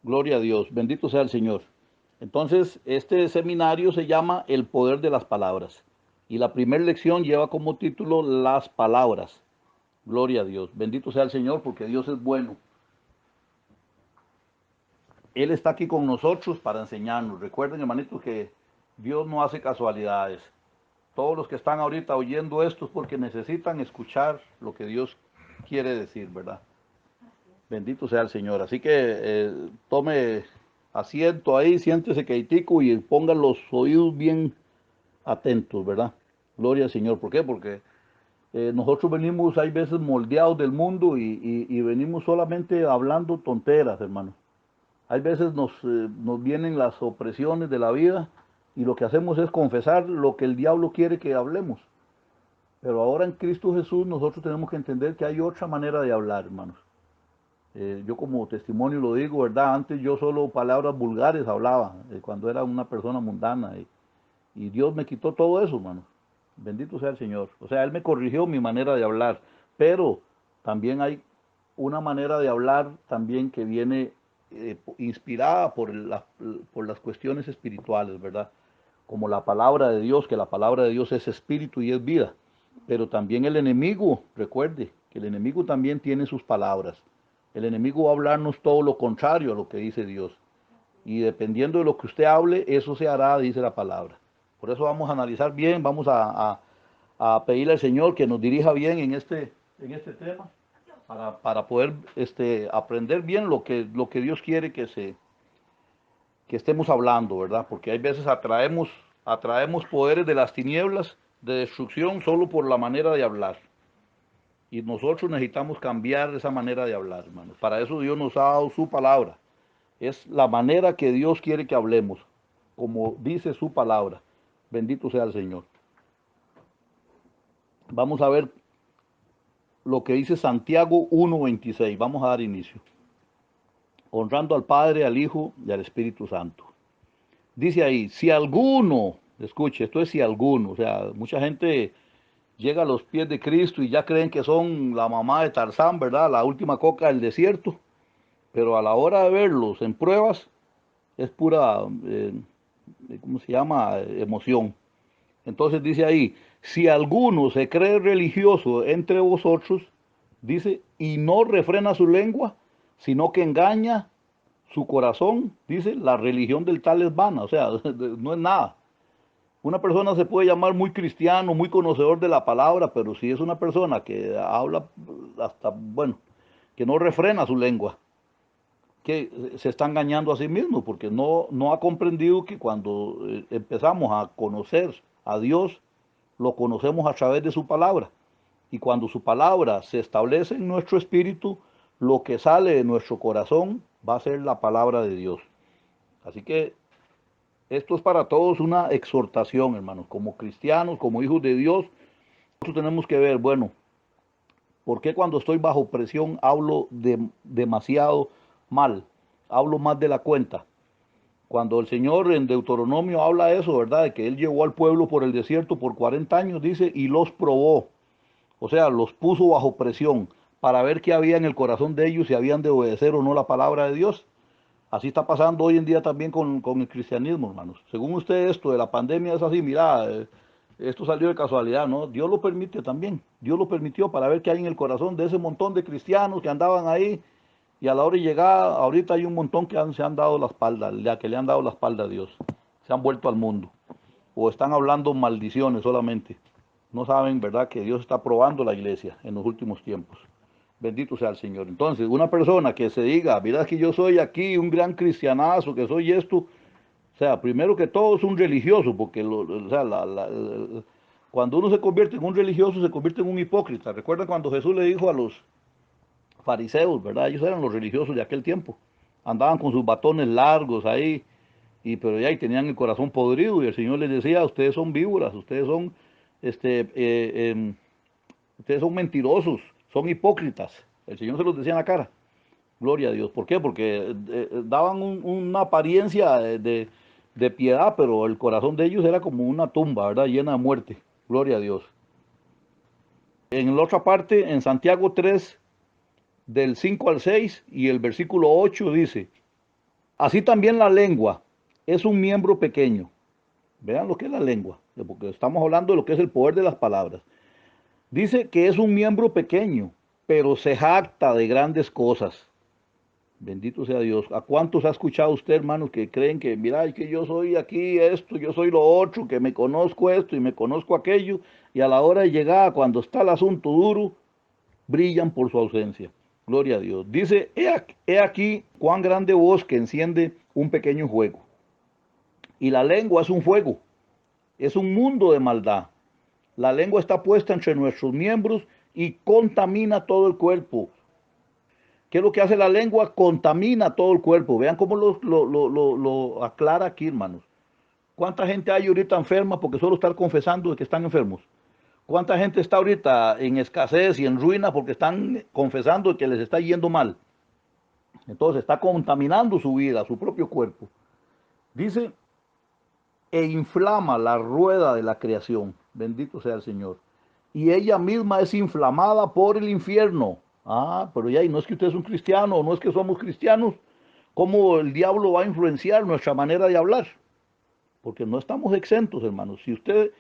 Gloria a Dios, bendito sea el Señor. Entonces, este seminario se llama El poder de las palabras. Y la primera lección lleva como título Las palabras. Gloria a Dios, bendito sea el Señor porque Dios es bueno. Él está aquí con nosotros para enseñarnos. Recuerden, hermanitos, que Dios no hace casualidades. Todos los que están ahorita oyendo esto es porque necesitan escuchar lo que Dios quiere decir, ¿verdad? Bendito sea el Señor. Así que tome asiento ahí, siéntese quietico y ponga los oídos bien atentos, ¿verdad? Gloria al Señor. ¿Por qué? Porque nosotros venimos, hay veces moldeados del mundo y venimos solamente hablando tonteras, hermano. Hay veces nos vienen las opresiones de la vida y lo que hacemos es confesar lo que el diablo quiere que hablemos. Pero ahora en Cristo Jesús nosotros tenemos que entender que hay otra manera de hablar, hermanos. Yo como testimonio lo digo, ¿verdad? Antes yo solo palabras vulgares hablaba, cuando era una persona mundana. Y Dios me quitó todo eso, hermano. Bendito sea el Señor. O sea, Él me corrigió mi manera de hablar. Pero también hay una manera de hablar también que viene inspirada por las cuestiones espirituales, ¿verdad? Como la palabra de Dios, que la palabra de Dios es espíritu y es vida. Pero también el enemigo, recuerde, que el enemigo también tiene sus palabras. El enemigo va a hablarnos todo lo contrario a lo que dice Dios. Y dependiendo de lo que usted hable, eso se hará, dice la palabra. Por eso vamos a analizar bien, vamos a pedirle al Señor que nos dirija bien en este tema, para poder aprender bien lo que Dios quiere que estemos hablando, ¿verdad? Porque hay veces atraemos poderes de las tinieblas de destrucción solo por la manera de hablar. Y nosotros necesitamos cambiar esa manera de hablar, hermanos. Para eso Dios nos ha dado su palabra. Es la manera que Dios quiere que hablemos, como dice su palabra. Bendito sea el Señor. Vamos a ver lo que dice Santiago 1:26. Vamos a dar inicio. Honrando al Padre, al Hijo y al Espíritu Santo. Dice ahí, si alguno, escuche, esto es si alguno, o sea, mucha gente llega a los pies de Cristo y ya creen que son la mamá de Tarzán, ¿verdad? La última coca del desierto. Pero a la hora de verlos en pruebas, es pura, ¿cómo se llama? Emoción. Entonces dice ahí, si alguno se cree religioso entre vosotros, dice, y no refrena su lengua, sino que engaña su corazón, dice, la religión del tal es vana, o sea, no es nada. Una persona se puede llamar muy cristiano, muy conocedor de la palabra, pero si es una persona que habla hasta, bueno, que no refrena su lengua, que se está engañando a sí mismo, porque no ha comprendido que cuando empezamos a conocer a Dios, lo conocemos a través de su palabra. Y cuando su palabra se establece en nuestro espíritu, lo que sale de nuestro corazón va a ser la palabra de Dios. Así que esto es para todos una exhortación, hermanos. Como cristianos, como hijos de Dios, nosotros tenemos que ver, bueno, ¿por qué cuando estoy bajo presión hablo demasiado mal? Hablo más de la cuenta. Cuando el Señor en Deuteronomio habla eso, ¿verdad? De que Él llevó al pueblo por el desierto por 40 años, dice, y los probó. O sea, los puso bajo presión para ver qué había en el corazón de ellos, si habían de obedecer o no la palabra de Dios. Así está pasando hoy en día también con el cristianismo, hermanos. Según usted, esto de la pandemia es así, mira, esto salió de casualidad, ¿no? Dios lo permite también. Dios lo permitió para ver qué hay en el corazón de ese montón de cristianos que andaban ahí. Y a la hora de llegar, ahorita hay un montón que se han dado la espalda, ya que le han dado la espalda a Dios. Se han vuelto al mundo. O están hablando maldiciones solamente. No saben, ¿verdad?, que Dios está probando la iglesia en los últimos tiempos. Bendito sea el Señor. Entonces, una persona que se diga, mira que yo soy aquí un gran cristianazo, que soy esto, o sea, primero que todo es un religioso, porque o sea, cuando uno se convierte en un religioso, se convierte en un hipócrita. Recuerda cuando Jesús le dijo a los fariseos, ¿verdad? Ellos eran los religiosos de aquel tiempo. Andaban con sus batones largos ahí, pero ya y tenían el corazón podrido, y el Señor les decía, ustedes son víboras, ustedes son mentirosos, son hipócritas. El Señor se los decía en la cara. Gloria a Dios. ¿Por qué? Porque daban una apariencia de piedad, pero el corazón de ellos era como una tumba, ¿verdad? Llena de muerte. Gloria a Dios. En la otra parte, en Santiago 3, del 5 al 6 y el versículo 8 dice, Así también la lengua es un miembro pequeño. Vean lo que es la lengua, porque estamos hablando de lo que es el poder de las palabras. Dice que es un miembro pequeño, pero se jacta de grandes cosas. Bendito sea Dios. ¿A cuántos ha escuchado usted, hermanos, que creen que, mira, es que yo soy aquí esto, yo soy lo otro, que me conozco esto y me conozco aquello, y a la hora de llegar, cuando está el asunto duro, brillan por su ausencia? Gloria a Dios. Dice, he aquí cuán grande voz que enciende un pequeño fuego. Y la lengua es un fuego, es un mundo de maldad. La lengua está puesta entre nuestros miembros y contamina todo el cuerpo. ¿Qué es lo que hace la lengua? Contamina todo el cuerpo. Vean cómo lo aclara aquí, hermanos. ¿Cuánta gente hay ahorita enferma porque solo están confesando de que están enfermos? ¿Cuánta gente está ahorita en escasez y en ruina porque están confesando de que les está yendo mal? Entonces está contaminando su vida, su propio cuerpo. Dice, e inflama la rueda de la creación. Bendito sea el Señor. Y ella misma es inflamada por el infierno. Ah, pero ya, y no es que usted es un cristiano, no es que somos cristianos. ¿Cómo el diablo va a influenciar nuestra manera de hablar? Porque no estamos exentos, hermanos. Si usted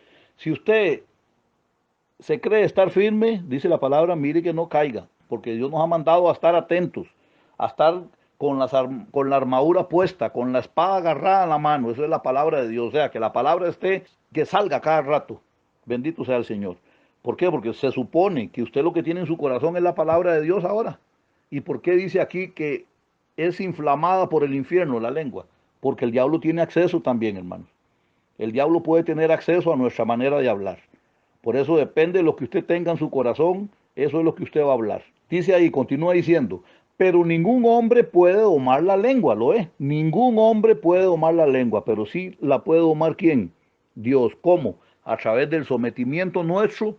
se cree estar firme, dice la palabra, mire que no caiga, porque Dios nos ha mandado a estar atentos, a estar con la armadura puesta, con la espada agarrada en la mano. Eso es la palabra de Dios. O sea, que la palabra esté, que salga cada rato. Bendito sea el Señor. ¿Por qué? Porque se supone que usted lo que tiene en su corazón es la palabra de Dios ahora. ¿Y por qué dice aquí que es inflamada por el infierno la lengua? Porque el diablo tiene acceso también, hermanos. El diablo puede tener acceso a nuestra manera de hablar. Por eso depende de lo que usted tenga en su corazón, eso es lo que usted va a hablar. Dice ahí, continúa diciendo, pero ningún hombre puede domar la lengua, ¿lo es? Ningún hombre puede domar la lengua, pero sí la puede domar ¿quién? Dios. ¿Cómo? A través del sometimiento nuestro,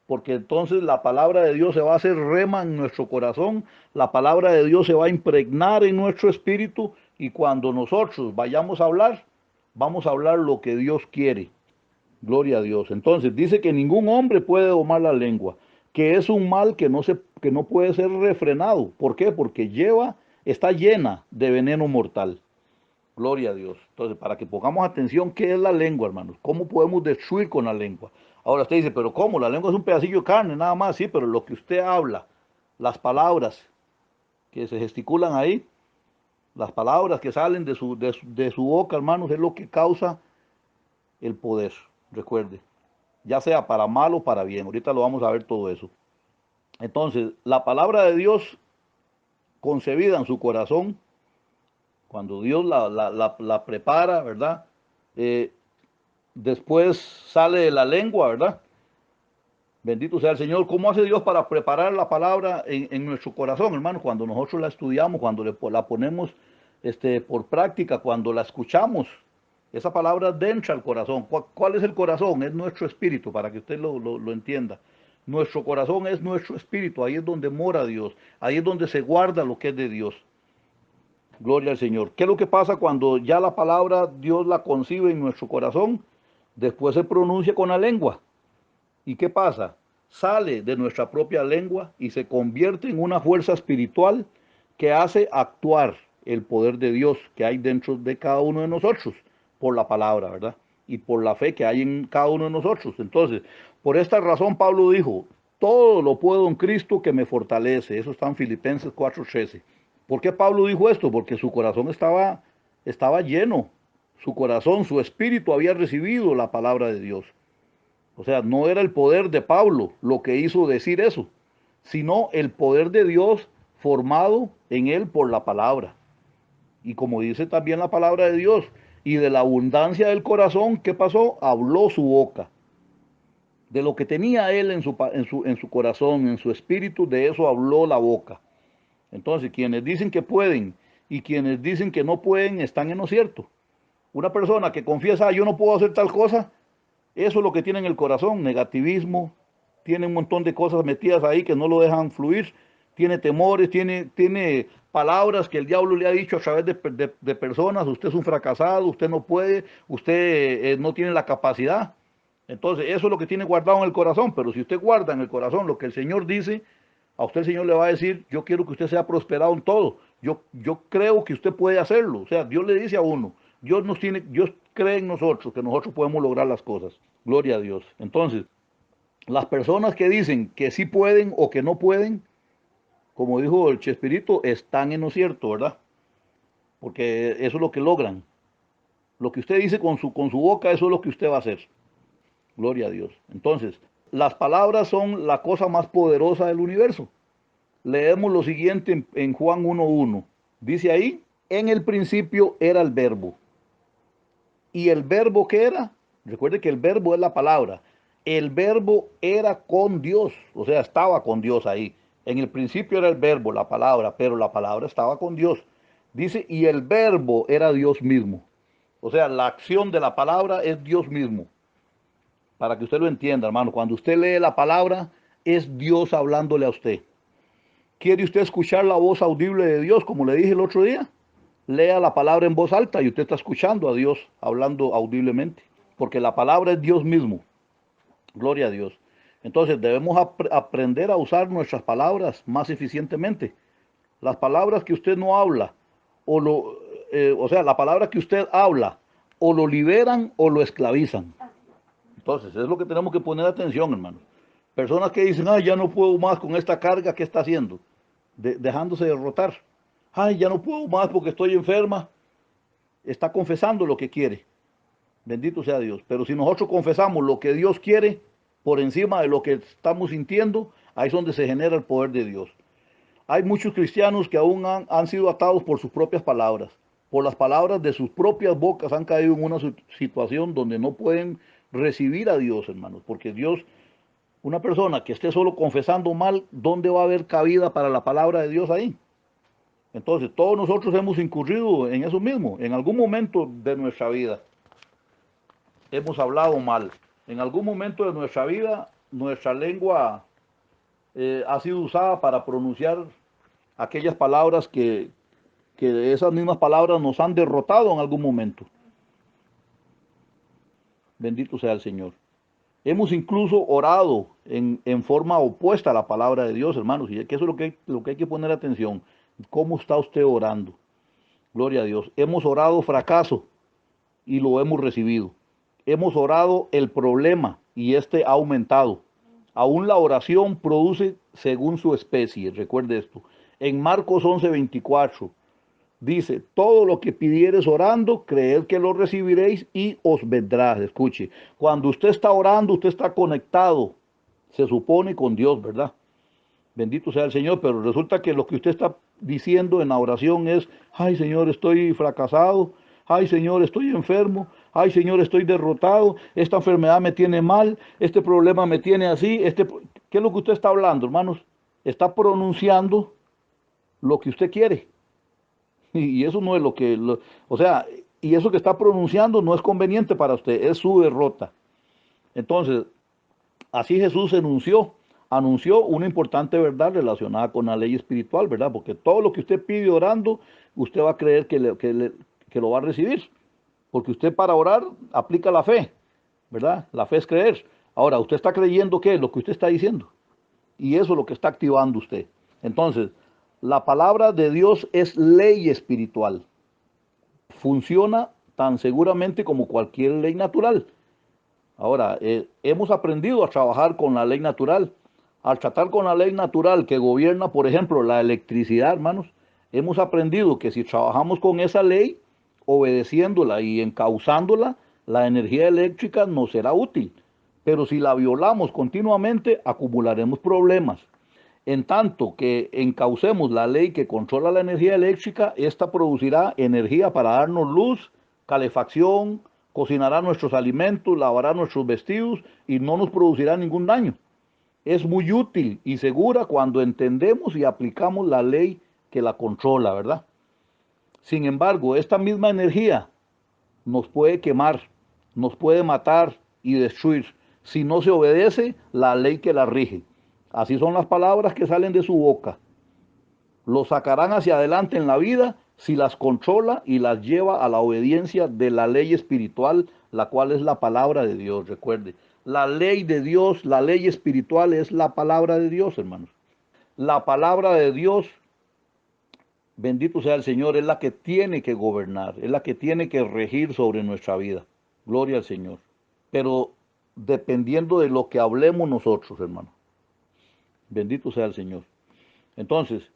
porque entonces la palabra de Dios se va a hacer rema en nuestro corazón, la palabra de Dios se va a impregnar en nuestro espíritu, y cuando nosotros vayamos a hablar, vamos a hablar lo que Dios quiere. Gloria a Dios. Entonces dice que ningún hombre puede domar la lengua, que es un mal que no puede ser refrenado. ¿Por qué? Porque está llena de veneno mortal. Gloria a Dios. Entonces, para que pongamos atención, ¿qué es la lengua, hermanos? ¿Cómo podemos destruir con la lengua? Ahora usted dice, pero ¿cómo? La lengua es un pedacillo de carne, nada más, sí, pero lo que usted habla, las palabras que se gesticulan ahí, las palabras que salen de su boca, hermanos, es lo que causa el poder. Recuerde, ya sea para mal o para bien. Ahorita lo vamos a ver todo eso. Entonces, la palabra de Dios concebida en su corazón, cuando Dios la prepara, ¿verdad? Eh, Después sale de la lengua, ¿verdad? Bendito sea el Señor. ¿Cómo hace Dios para preparar la palabra en nuestro corazón, hermano? Cuando nosotros la estudiamos, cuando la ponemos por práctica, cuando la escuchamos, esa palabra entra al corazón. ¿Cuál es el corazón? Es nuestro espíritu, para que usted lo entienda. Nuestro corazón es nuestro espíritu, ahí es donde mora Dios, ahí es donde se guarda lo que es de Dios. Gloria al Señor. ¿Qué es lo que pasa cuando ya la palabra Dios la concibe en nuestro corazón? Después se pronuncia con la lengua. ¿Y qué pasa? Sale de nuestra propia lengua y se convierte en una fuerza espiritual que hace actuar el poder de Dios que hay dentro de cada uno de nosotros, por la palabra, ¿verdad? Y por la fe que hay en cada uno de nosotros. Entonces, por esta razón Pablo dijo, todo lo puedo en Cristo que me fortalece. Eso está en Filipenses 4:13. ¿Por qué Pablo dijo esto? Porque su corazón estaba lleno. Su corazón, su espíritu había recibido la palabra de Dios. O sea, no era el poder de Pablo lo que hizo decir eso, sino el poder de Dios formado en él por la palabra. Y como dice también la palabra de Dios, y de la abundancia del corazón, ¿qué pasó? Habló su boca. De lo que tenía él en su corazón, en su espíritu, de eso habló la boca. Entonces, quienes dicen que pueden y quienes dicen que no pueden, están en lo cierto. Una persona que confiesa, yo no puedo hacer tal cosa, eso es lo que tiene en el corazón, negativismo, tiene un montón de cosas metidas ahí que no lo dejan fluir, tiene temores, tiene palabras que el diablo le ha dicho a través de personas, usted es un fracasado, usted no puede, usted no tiene la capacidad. Entonces, eso es lo que tiene guardado en el corazón, pero si usted guarda en el corazón lo que el Señor dice, a usted el Señor le va a decir, yo quiero que usted sea prosperado en todo. Yo creo que usted puede hacerlo. O sea, Dios le dice a uno, Dios cree en nosotros, que nosotros podemos lograr las cosas. Gloria a Dios. Entonces, las personas que dicen que sí pueden o que no pueden, como dijo el Chespirito, están en lo cierto, ¿verdad? Porque eso es lo que logran. Lo que usted dice con su boca, eso es lo que usted va a hacer. Gloria a Dios. Entonces, las palabras son la cosa más poderosa del universo. Leemos lo siguiente en Juan 1:1. Dice ahí, en el principio era el verbo. ¿Y el verbo qué era? Recuerde que el verbo es la palabra. El verbo era con Dios, o sea, estaba con Dios ahí. En el principio era el verbo, la palabra, pero la palabra estaba con Dios. Dice, y el verbo era Dios mismo. O sea, la acción de la palabra es Dios mismo. Para que usted lo entienda, hermano, cuando usted lee la palabra, es Dios hablándole a usted. ¿Quiere usted escuchar la voz audible de Dios, como le dije el otro día? Lea la palabra en voz alta y usted está escuchando a Dios hablando audiblemente, porque la palabra es Dios mismo. Gloria a Dios. Entonces debemos aprender a usar nuestras palabras más eficientemente. Las palabras que usted no habla, o sea, la palabra que usted habla, o lo liberan o lo esclavizan. Entonces, es lo que tenemos que poner atención, hermano. Personas que dicen, ay, ya no puedo más con esta carga que está haciendo, dejándose derrotar. Ay, ya no puedo más porque estoy enferma. Está confesando lo que quiere. Bendito sea Dios. Pero si nosotros confesamos lo que Dios quiere por encima de lo que estamos sintiendo, ahí es donde se genera el poder de Dios. Hay muchos cristianos que aún han sido atados por sus propias palabras. Por las palabras de sus propias bocas han caído en una situación donde no pueden recibir a Dios, hermanos. Porque Dios, una persona que esté solo confesando mal, ¿dónde va a haber cabida para la palabra de Dios ahí? Entonces, todos nosotros hemos incurrido en eso mismo, en algún momento de nuestra vida. Hemos hablado mal. En algún momento de nuestra vida, nuestra lengua ha sido usada para pronunciar aquellas palabras que esas mismas palabras nos han derrotado en algún momento. Bendito sea el Señor. Hemos incluso orado en forma opuesta a la palabra de Dios, hermanos, y que eso es lo que hay que poner atención. ¿Cómo está usted orando? Gloria a Dios. Hemos orado fracaso y lo hemos recibido. Hemos orado el problema y este ha aumentado. Aún la oración produce según su especie. Recuerde esto. En Marcos 11:24 dice, todo lo que pidieres orando, creed que lo recibiréis y os vendrá. Escuche, cuando usted está orando, usted está conectado, se supone, con Dios, ¿verdad? Bendito sea el Señor, pero resulta que lo que usted está diciendo en la oración es, ay Señor, estoy fracasado, ay Señor, estoy enfermo, ay Señor, estoy derrotado, esta enfermedad me tiene mal, este problema me tiene así, ¿qué es lo que usted está hablando, hermanos? Está pronunciando lo que usted quiere. Y eso no es o sea, y eso que está pronunciando no es conveniente para usted, es su derrota. Entonces, así Jesús anunció una importante verdad relacionada con la ley espiritual, ¿verdad? Porque todo lo que usted pide orando, usted va a creer que lo va a recibir. Porque usted para orar aplica la fe, ¿verdad? La fe es creer. Ahora, usted está creyendo ¿qué? Lo que usted está diciendo. Y eso es lo que está activando usted. Entonces, la palabra de Dios es ley espiritual. Funciona tan seguramente como cualquier ley natural. Ahora, hemos aprendido a trabajar con la ley natural. Al tratar con la ley natural que gobierna, por ejemplo, la electricidad, hermanos, hemos aprendido que si trabajamos con esa ley, obedeciéndola y encauzándola, la energía eléctrica nos será útil. Pero si la violamos continuamente, acumularemos problemas. En tanto que encaucemos la ley que controla la energía eléctrica, esta producirá energía para darnos luz, calefacción, cocinará nuestros alimentos, lavará nuestros vestidos y no nos producirá ningún daño. Es muy útil y segura cuando entendemos y aplicamos la ley que la controla, ¿verdad? Sin embargo, esta misma energía nos puede quemar, nos puede matar y destruir si no se obedece la ley que la rige. Así son las palabras que salen de su boca. Lo sacarán hacia adelante en la vida si las controla y las lleva a la obediencia de la ley espiritual, la cual es la palabra de Dios, recuerde. La ley de Dios, la ley espiritual es la palabra de Dios, hermanos. La palabra de Dios Bendito sea el Señor, es la que tiene que gobernar, es la que tiene que regir sobre nuestra vida. Gloria al Señor. Pero dependiendo de lo que hablemos nosotros, hermano. Bendito sea el Señor. Entonces,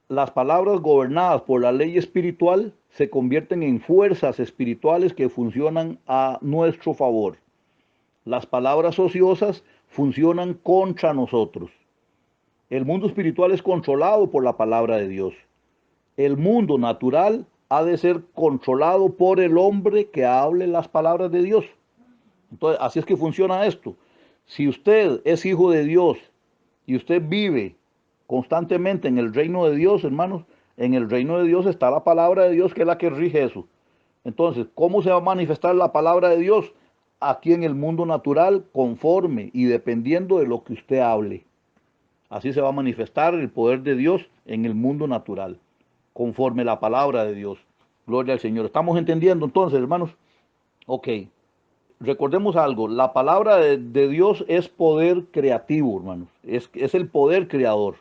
las palabras gobernadas por la ley espiritual se convierten en fuerzas espirituales que funcionan a nuestro favor. Las palabras ociosas funcionan contra nosotros. El mundo espiritual es controlado por la palabra de Dios. El mundo natural ha de ser controlado por el hombre que hable las palabras de Dios. Entonces, así es que funciona esto. Si usted es hijo de Dios y usted vive constantemente en el reino de Dios, hermanos, en el reino de Dios está la palabra de Dios que es la que rige eso. Entonces, ¿cómo se va a manifestar la palabra de Dios? Aquí en el mundo natural, conforme y dependiendo de lo que usted hable. Así se va a manifestar el poder de Dios en el mundo natural, conforme la palabra de Dios. Gloria al Señor. ¿Estamos entendiendo entonces, hermanos? Ok. Recordemos algo, la palabra de Dios es poder creativo, hermanos. Es el poder creador.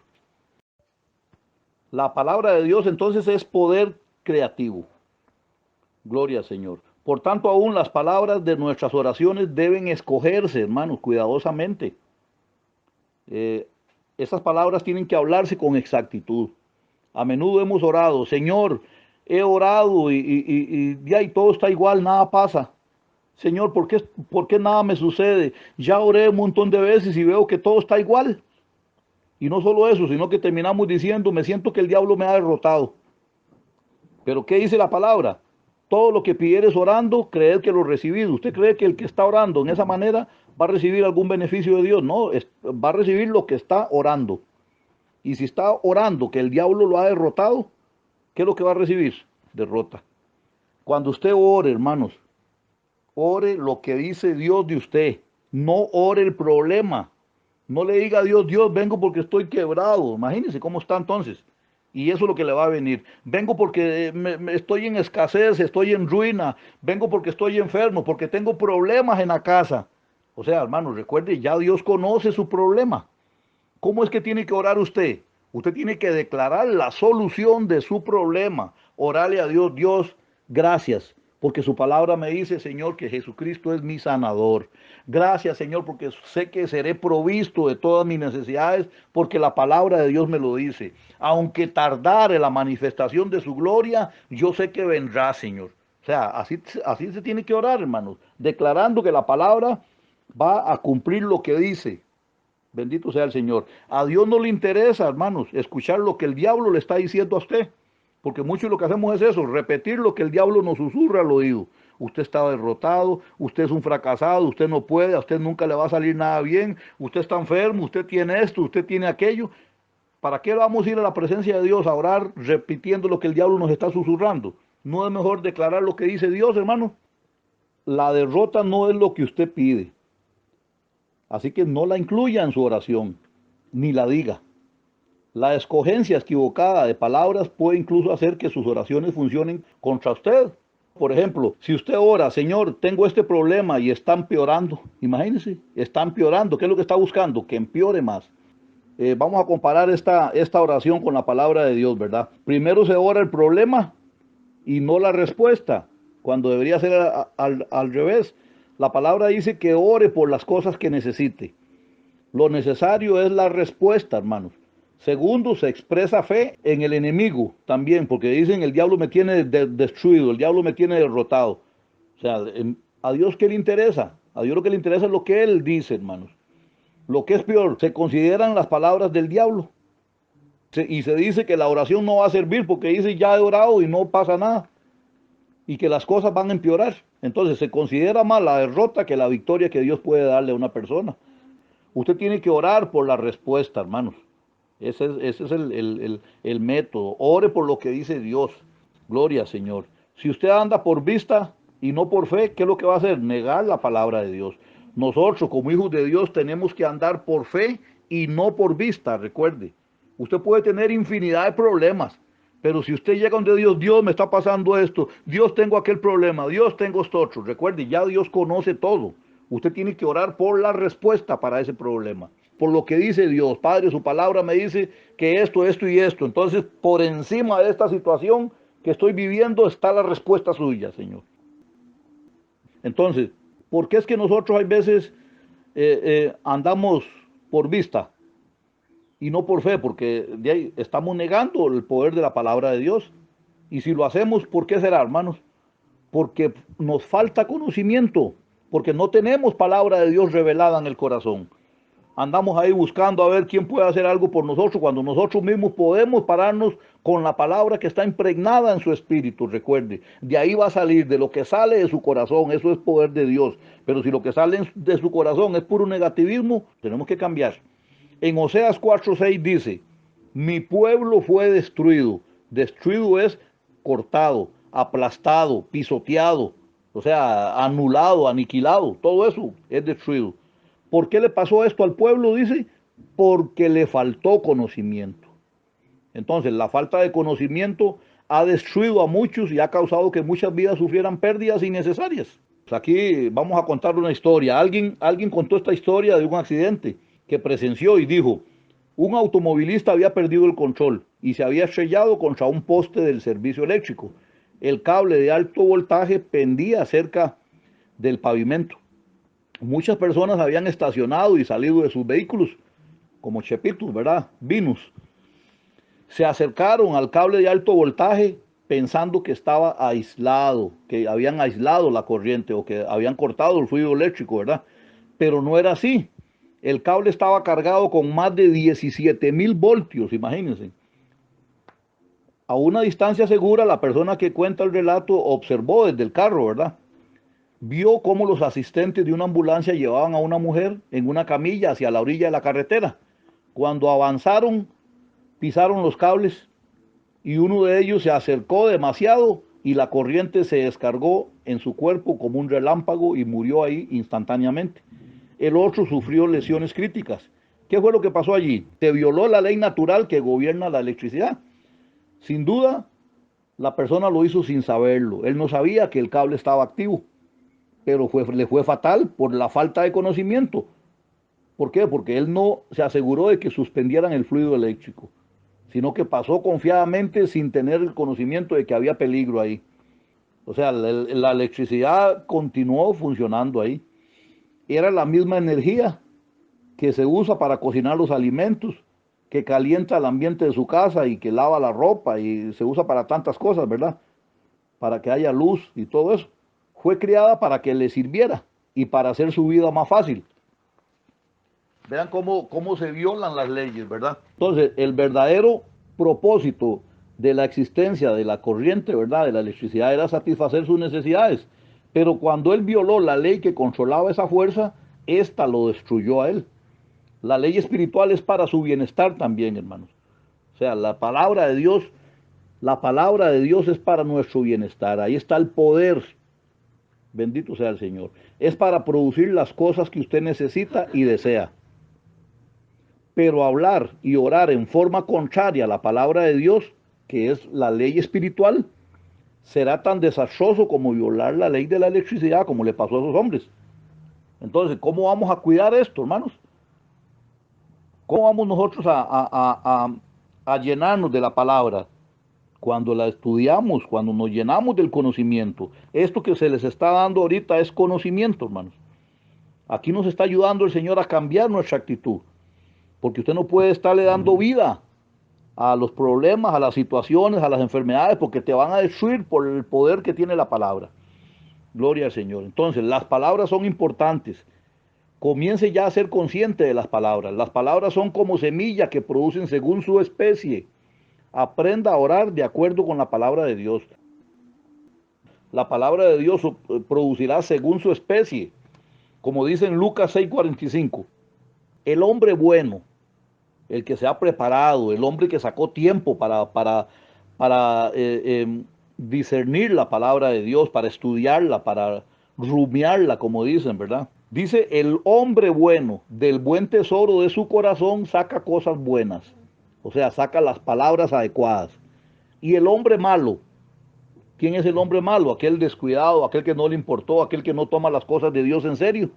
La palabra de Dios entonces es poder creativo. Gloria al Señor. Por tanto, aún las palabras de nuestras oraciones deben escogerse, hermanos, cuidadosamente. Esas palabras tienen que hablarse con exactitud. A menudo hemos orado, Señor, he orado y todo está igual, nada pasa. Señor, ¿por qué nada me sucede? Ya oré un montón de veces y veo que todo está igual. Y no solo eso, sino que terminamos diciendo, me siento que el diablo me ha derrotado. Pero ¿qué dice la palabra? Todo lo que pidieres orando, creed que lo recibido. ¿Usted cree que el que está orando en esa manera va a recibir algún beneficio de Dios? No, va a recibir lo que está orando. Y si está orando que el diablo lo ha derrotado, ¿qué es lo que va a recibir? Derrota. Cuando usted ore, hermanos, ore lo que dice Dios de usted. No ore el problema. No le diga a Dios, Dios, vengo porque estoy quebrado. Imagínense cómo está entonces. Y eso es lo que le va a venir. Vengo porque estoy en escasez, estoy en ruina. Vengo porque estoy enfermo, porque tengo problemas en la casa. O sea, hermanos, recuerde, ya Dios conoce su problema. ¿Cómo es que tiene que orar usted? Usted tiene que declarar la solución de su problema. Orarle a Dios, Dios, gracias, porque su palabra me dice, Señor, que Jesucristo es mi sanador. Gracias, Señor, porque sé que seré provisto de todas mis necesidades, porque la palabra de Dios me lo dice. Aunque tardare la manifestación de su gloria, yo sé que vendrá, Señor. O sea, así se tiene que orar, hermanos, declarando que la palabra va a cumplir lo que dice. Bendito sea el Señor. A Dios no le interesa, hermanos, escuchar lo que el diablo le está diciendo a usted. Porque mucho lo que hacemos es eso, repetir lo que el diablo nos susurra al oído. Usted está derrotado, usted es un fracasado, usted no puede, a usted nunca le va a salir nada bien, usted está enfermo, usted tiene esto, usted tiene aquello. ¿Para qué vamos a ir a la presencia de Dios a orar repitiendo lo que el diablo nos está susurrando? ¿No es mejor declarar lo que dice Dios, hermano? La derrota no es lo que usted pide. Así que no la incluya en su oración, ni la diga. La escogencia equivocada de palabras puede incluso hacer que sus oraciones funcionen contra usted. Por ejemplo, si usted ora, Señor, tengo este problema y está empeorando, imagínese, está empeorando, ¿qué es lo que está buscando? Que empeore más. Vamos a comparar esta oración con la palabra de Dios, ¿verdad? Primero se ora el problema y no la respuesta, cuando debería ser al revés. La palabra dice que ore por las cosas que necesite. Lo necesario es la respuesta, hermanos. Segundo, se expresa fe en el enemigo también, porque dicen el diablo me tiene destruido, el diablo me tiene derrotado. O sea, a Dios ¿qué le interesa? A Dios lo que le interesa es lo que Él dice, hermanos. Lo que es peor, se consideran las palabras del diablo. Y se dice que la oración no va a servir porque dice ya he orado y no pasa nada. Y que las cosas van a empeorar. Entonces se considera más la derrota que la victoria que Dios puede darle a una persona. Usted tiene que orar por la respuesta, hermanos. Ese es el método. Ore por lo que dice Dios. Gloria, Señor. Si usted anda por vista y no por fe, ¿qué es lo que va a hacer? Negar la palabra de Dios. Nosotros, como hijos de Dios, tenemos que andar por fe y no por vista, recuerde. Usted puede tener infinidad de problemas, pero si usted llega donde Dios, Dios me está pasando esto, Dios tengo aquel problema, Dios tengo esto otro. Recuerde, ya Dios conoce todo. Usted tiene que orar por la respuesta para ese problema. por lo que dice Dios. Padre, su palabra me dice que esto, esto y esto. Entonces, por encima de esta situación que estoy viviendo está la respuesta suya, Señor. Entonces, ¿por qué es que nosotros hay veces andamos por vista y no por fe? Porque de ahí estamos negando el poder de la palabra de Dios. Y si lo hacemos, ¿por qué será, hermanos? Porque nos falta conocimiento, porque no tenemos palabra de Dios revelada en el corazón. Andamos ahí buscando a ver quién puede hacer algo por nosotros, cuando nosotros mismos podemos pararnos con la palabra que está impregnada en su espíritu. Recuerde, de ahí va a salir, de lo que sale de su corazón, eso es poder de Dios. Pero si lo que sale de su corazón es puro negativismo, tenemos que cambiar. En Oseas 4:6 dice: mi pueblo fue destruido. Destruido es cortado, aplastado, pisoteado, o sea, anulado, aniquilado. Todo eso es destruido. ¿Por qué le pasó esto al pueblo? Dice, porque le faltó conocimiento. Entonces, la falta de conocimiento ha destruido a muchos y ha causado que muchas vidas sufrieran pérdidas innecesarias. Pues aquí vamos a contar una historia. Alguien contó esta historia de un accidente que presenció y dijo: un automovilista había perdido el control y se había estrellado contra un poste del servicio eléctrico. El cable de alto voltaje pendía cerca del pavimento. Muchas personas habían estacionado y salido de sus vehículos, como chepitos, ¿verdad? Vinos. Se acercaron al cable de alto voltaje pensando que estaba aislado, que habían aislado la corriente o que habían cortado el fluido eléctrico, ¿verdad? Pero no era así. El cable estaba cargado con más de 17,000 voltios, imagínense. A una distancia segura, la persona que cuenta el relato observó desde el carro, ¿verdad? Vio cómo los asistentes de una ambulancia llevaban a una mujer en una camilla hacia la orilla de la carretera. Cuando avanzaron, pisaron los cables y uno de ellos se acercó demasiado y la corriente se descargó en su cuerpo como un relámpago y murió ahí instantáneamente. El otro sufrió lesiones críticas. ¿Qué fue lo que pasó allí? Se violó la ley natural que gobierna la electricidad. Sin duda, la persona lo hizo sin saberlo. Él no sabía que el cable estaba activo, pero le fue fatal por la falta de conocimiento. ¿Por qué? Porque él no se aseguró de que suspendieran el fluido eléctrico, sino que pasó confiadamente sin tener el conocimiento de que había peligro ahí. O sea, la electricidad continuó funcionando ahí. Era la misma energía que se usa para cocinar los alimentos, que calienta el ambiente de su casa y que lava la ropa y se usa para tantas cosas, ¿verdad? Para que haya luz y todo eso. Fue creada para que le sirviera y para hacer su vida más fácil. Vean cómo se violan las leyes, ¿verdad? Entonces, el verdadero propósito de la existencia de la corriente, ¿verdad?, de la electricidad era satisfacer sus necesidades. Pero cuando él violó la ley que controlaba esa fuerza, esta lo destruyó a él. La ley espiritual es para su bienestar también, hermanos. O sea, la palabra de Dios es para nuestro bienestar. Ahí está el poder. Bendito sea el Señor. Es para producir las cosas que usted necesita y desea. Pero hablar y orar en forma contraria a la palabra de Dios, que es la ley espiritual, será tan desastroso como violar la ley de la electricidad, como le pasó a esos hombres. Entonces, ¿cómo vamos a cuidar esto, hermanos? ¿Cómo vamos nosotros a llenarnos de la palabra? Cuando la estudiamos, cuando nos llenamos del conocimiento. Esto que se les está dando ahorita es conocimiento, hermanos. Aquí nos está ayudando el Señor a cambiar nuestra actitud. Porque usted no puede estarle dando vida a los problemas, a las situaciones, a las enfermedades, porque te van a destruir por el poder que tiene la palabra. Gloria al Señor. Entonces, las palabras son importantes. Comience ya a ser consciente de las palabras. Las palabras son como semillas que producen según su especie. Aprenda a orar de acuerdo con la palabra de Dios. La palabra de Dios producirá según su especie. Como dice en Lucas 6:45. El hombre bueno, el que se ha preparado, el hombre que sacó tiempo para discernir la palabra de Dios, para estudiarla, para rumiarla, como dicen, ¿verdad? Dice, el hombre bueno, del buen tesoro de su corazón, saca cosas buenas. O sea, saca las palabras adecuadas. Y el hombre malo, ¿quién es el hombre malo? Aquel descuidado, aquel que no le importó, aquel que no toma las cosas de Dios en serio.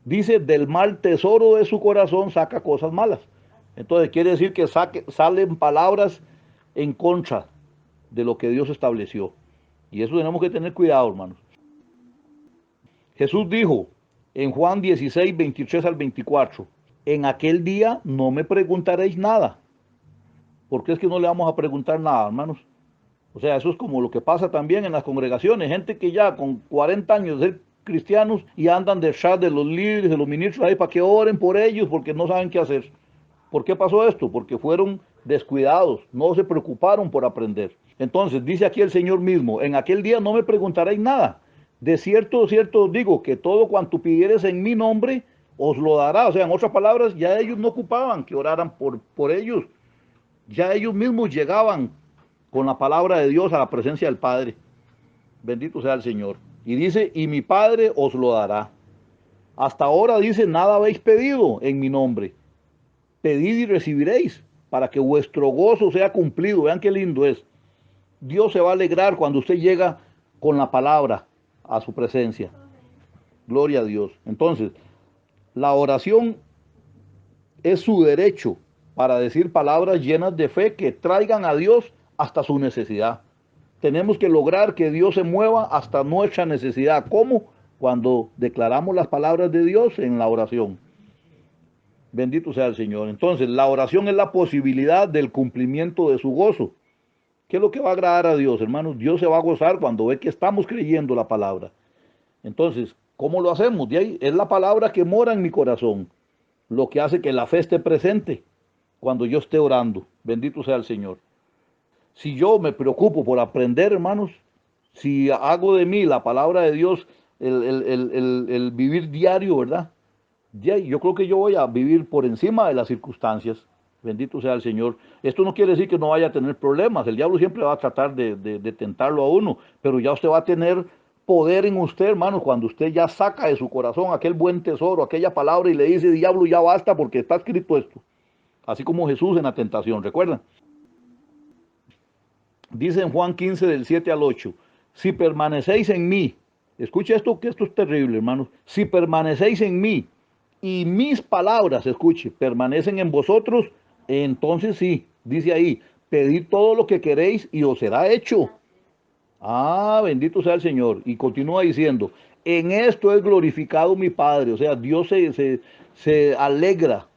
Dice, del mal tesoro de su corazón saca cosas malas. Entonces quiere decir que salen palabras en contra de lo que Dios estableció. Y eso tenemos que tener cuidado, hermanos. Jesús dijo en Juan 16, 23 al 24, en aquel día no me preguntaréis nada. ¿Por qué es que no le vamos a preguntar nada, hermanos? O sea, eso es como lo que pasa también en las congregaciones. Gente que ya con 40 años de ser cristianos y andan detrás de los líderes, de los ministros ahí para que oren por ellos porque no saben qué hacer. ¿Por qué pasó esto? Porque fueron descuidados, no se preocuparon por aprender. Entonces, dice aquí el Señor mismo, en aquel día no me preguntaréis nada. De cierto, cierto os digo que todo cuanto pidiereis en mi nombre, os lo dará. O sea, en otras palabras, ya ellos no ocupaban que oraran por ellos. Ya ellos mismos llegaban con la palabra de Dios a la presencia del Padre. Bendito sea el Señor. Y dice, y mi Padre os lo dará. Hasta ahora dice, nada habéis pedido en mi nombre. Pedid y recibiréis, para que vuestro gozo sea cumplido. Vean qué lindo es. Dios se va a alegrar cuando usted llega con la palabra a su presencia. Gloria a Dios. Entonces, la oración es su derecho para decir palabras llenas de fe que traigan a Dios hasta su necesidad. Tenemos que lograr que Dios se mueva hasta nuestra necesidad. ¿Cómo? Cuando declaramos las palabras de Dios en la oración. Bendito sea el Señor. Entonces, la oración es la posibilidad del cumplimiento de su gozo. ¿Qué es lo que va a agradar a Dios, hermanos? Dios se va a gozar cuando ve que estamos creyendo la palabra. Entonces, ¿cómo lo hacemos? De ahí es la palabra que mora en mi corazón, lo que hace que la fe esté presente cuando yo esté orando. Bendito sea el Señor. Si yo me preocupo por aprender, hermanos, si hago de mí la palabra de Dios, el vivir diario, ¿verdad? Yo creo que yo voy a vivir por encima de las circunstancias. Bendito sea el Señor. Esto no quiere decir que no vaya a tener problemas. El diablo siempre va a tratar de tentarlo a uno, pero ya usted va a tener poder en usted, hermanos, cuando usted ya saca de su corazón aquel buen tesoro, aquella palabra y le dice, diablo, ya basta porque está escrito esto. Así como Jesús en la tentación, ¿recuerdan? Dice en Juan 15 del 7 al 8, si permanecéis en mí, escuche esto, que esto es terrible, hermanos, si permanecéis en mí y mis palabras, escuche, permanecen en vosotros, entonces sí, dice ahí, pedid todo lo que queréis y os será hecho. Ah, bendito sea el Señor. Y continúa diciendo, en esto es glorificado mi Padre, o sea, Dios se alegra,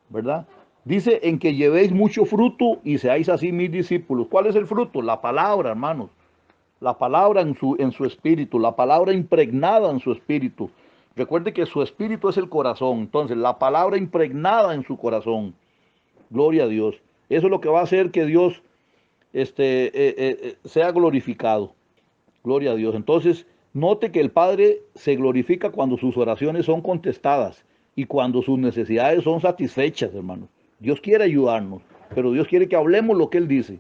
¿verdad? Dice en que llevéis mucho fruto y seáis así mis discípulos. ¿Cuál es el fruto? La palabra, hermanos. La palabra en su espíritu, la palabra impregnada en su espíritu. Recuerde que su espíritu es el corazón. Entonces, la palabra impregnada en su corazón. Gloria a Dios. Eso es lo que va a hacer que Dios sea glorificado. Gloria a Dios. Entonces, note que el Padre se glorifica cuando sus oraciones son contestadas y cuando sus necesidades son satisfechas, hermanos. Dios quiere ayudarnos, pero Dios quiere que hablemos lo que Él dice.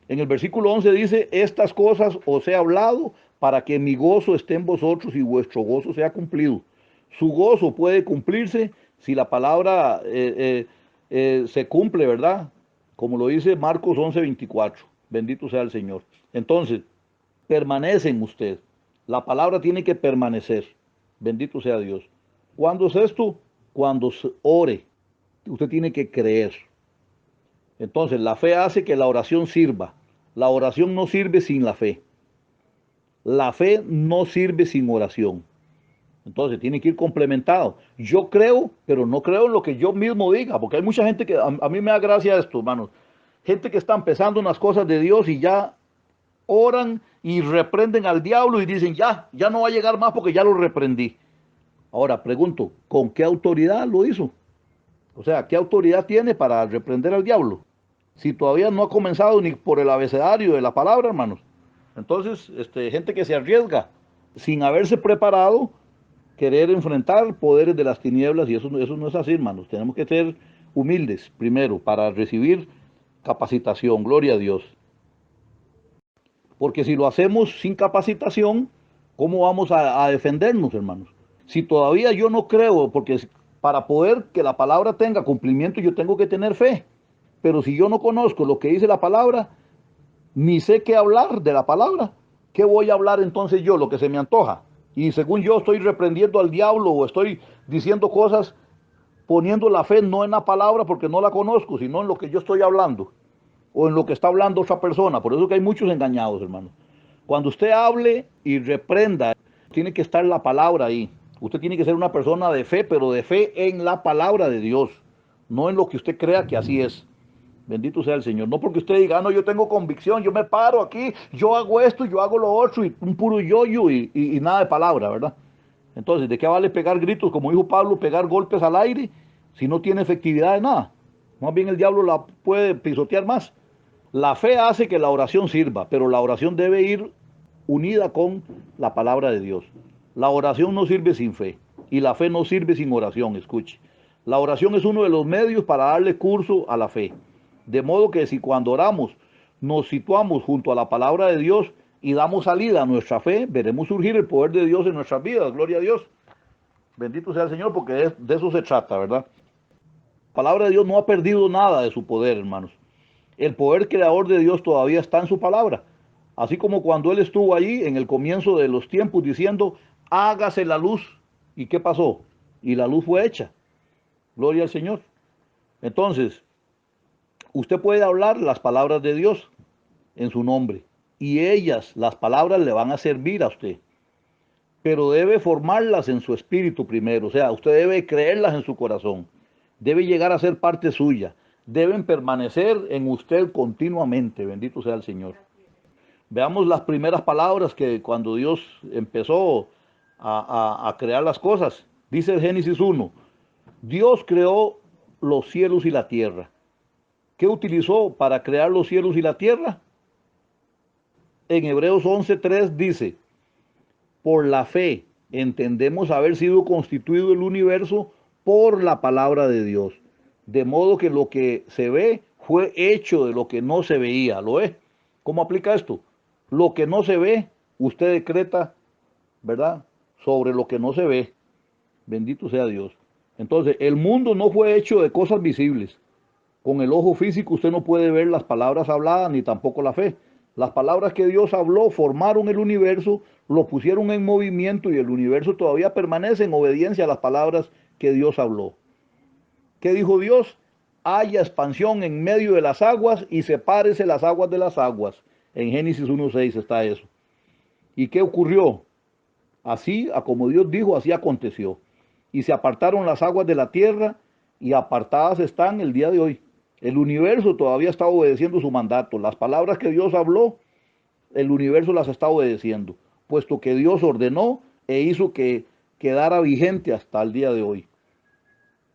En el versículo 11 dice, estas cosas os he hablado para que mi gozo esté en vosotros y vuestro gozo sea cumplido. Su gozo puede cumplirse si la palabra se cumple, ¿verdad? Como lo dice Marcos 11:24. Bendito sea el Señor. Entonces, permanece en usted. La palabra tiene que permanecer. Bendito sea Dios. ¿Cuándo es esto? Cuando ore. Usted tiene que creer. Entonces, la fe hace que la oración sirva. La oración no sirve sin la fe. La fe no sirve sin oración. Entonces, tiene que ir complementado. Yo creo, pero no creo en lo que yo mismo diga, porque hay mucha gente que, a mí me da gracia esto, hermanos. Gente que está empezando unas cosas de Dios y ya oran y reprenden al diablo y dicen, ya no va a llegar más porque ya lo reprendí. Ahora, pregunto, ¿con qué autoridad lo hizo? O sea, ¿qué autoridad tiene para reprender al diablo? Si todavía no ha comenzado ni por el abecedario de la palabra, hermanos. Entonces, gente que se arriesga sin haberse preparado, querer enfrentar poderes de las tinieblas, y eso no es así, hermanos. Tenemos que ser humildes primero para recibir capacitación, gloria a Dios. Porque si lo hacemos sin capacitación, ¿cómo vamos a defendernos, hermanos? Si todavía yo no creo, porque para poder que la palabra tenga cumplimiento, yo tengo que tener fe. Pero si yo no conozco lo que dice la palabra, ni sé qué hablar de la palabra, ¿qué voy a hablar entonces yo? Lo que se me antoja. Y según yo estoy reprendiendo al diablo o estoy diciendo cosas poniendo la fe no en la palabra porque no la conozco, sino en lo que yo estoy hablando o en lo que está hablando otra persona. Por eso que hay muchos engañados, hermano. Cuando usted hable y reprenda, tiene que estar la palabra ahí. Usted tiene que ser una persona de fe, pero de fe en la palabra de Dios, no en lo que usted crea que así es. Bendito sea el Señor. No porque usted diga, no, yo tengo convicción, yo me paro aquí, yo hago esto, yo hago lo otro, y un puro yoyo y nada de palabra, ¿verdad? Entonces, ¿de qué vale pegar gritos, como dijo Pablo, pegar golpes al aire, si no tiene efectividad de nada? Más bien el diablo la puede pisotear más. La fe hace que la oración sirva, pero la oración debe ir unida con la palabra de Dios. La oración no sirve sin fe y la fe no sirve sin oración, escuche. La oración es uno de los medios para darle curso a la fe. De modo que si cuando oramos nos situamos junto a la palabra de Dios y damos salida a nuestra fe, veremos surgir el poder de Dios en nuestras vidas. Gloria a Dios. Bendito sea el Señor porque de eso se trata, ¿verdad? La palabra de Dios no ha perdido nada de su poder, hermanos. El poder creador de Dios todavía está en su palabra. Así como cuando Él estuvo allí en el comienzo de los tiempos diciendo, hágase la luz. ¿Y qué pasó? Y la luz fue hecha. Gloria al Señor. Entonces, usted puede hablar las palabras de Dios en su nombre. Y ellas, las palabras, le van a servir a usted. Pero debe formarlas en su espíritu primero. O sea, usted debe creerlas en su corazón. Debe llegar a ser parte suya. Deben permanecer en usted continuamente. Bendito sea el Señor. Veamos las primeras palabras que cuando Dios empezó a crear las cosas. Dice el Génesis 1, Dios creó los cielos y la tierra. ¿Qué utilizó para crear los cielos y la tierra? En Hebreos 11:3 dice, por la fe entendemos haber sido constituido el universo por la palabra de Dios. De modo que lo que se ve fue hecho de lo que no se veía. ¿Lo es? ¿Cómo aplica esto? Lo que no se ve, usted decreta, ¿verdad? Sobre lo que no se ve. Bendito sea Dios. Entonces, el mundo no fue hecho de cosas visibles. Con el ojo físico usted no puede ver las palabras habladas ni tampoco la fe. Las palabras que Dios habló formaron el universo, lo pusieron en movimiento y el universo todavía permanece en obediencia a las palabras que Dios habló. ¿Qué dijo Dios? Haya expansión en medio de las aguas y sepárese las aguas de las aguas. En Génesis 1:6 está eso. ¿Y qué ocurrió? Así, a como Dios dijo, así aconteció. Y se apartaron las aguas de la tierra y apartadas están el día de hoy. El universo todavía está obedeciendo su mandato. Las palabras que Dios habló, el universo las está obedeciendo, puesto que Dios ordenó e hizo que quedara vigente hasta el día de hoy.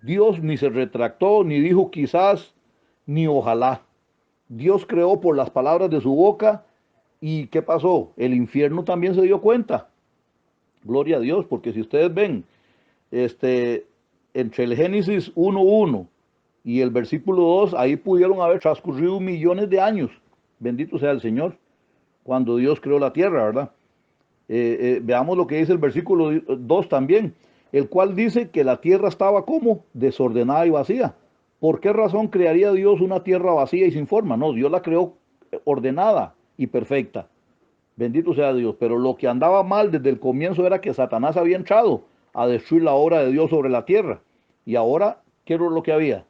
Dios ni se retractó, ni dijo quizás, ni ojalá. Dios creó por las palabras de su boca. ¿Y qué pasó? El infierno también se dio cuenta. Gloria a Dios, porque si ustedes ven, entre el Génesis 1:1 y el versículo 2, ahí pudieron haber transcurrido millones de años. Bendito sea el Señor, cuando Dios creó la tierra, ¿verdad? Veamos lo que dice el versículo 2 también, el cual dice que la tierra estaba como desordenada y vacía. ¿Por qué razón crearía Dios una tierra vacía y sin forma? No, Dios la creó ordenada y perfecta. Bendito sea Dios. Pero lo que andaba mal desde el comienzo era que Satanás había entrado a destruir la obra de Dios sobre la tierra. Y ahora, ¿qué era lo que había?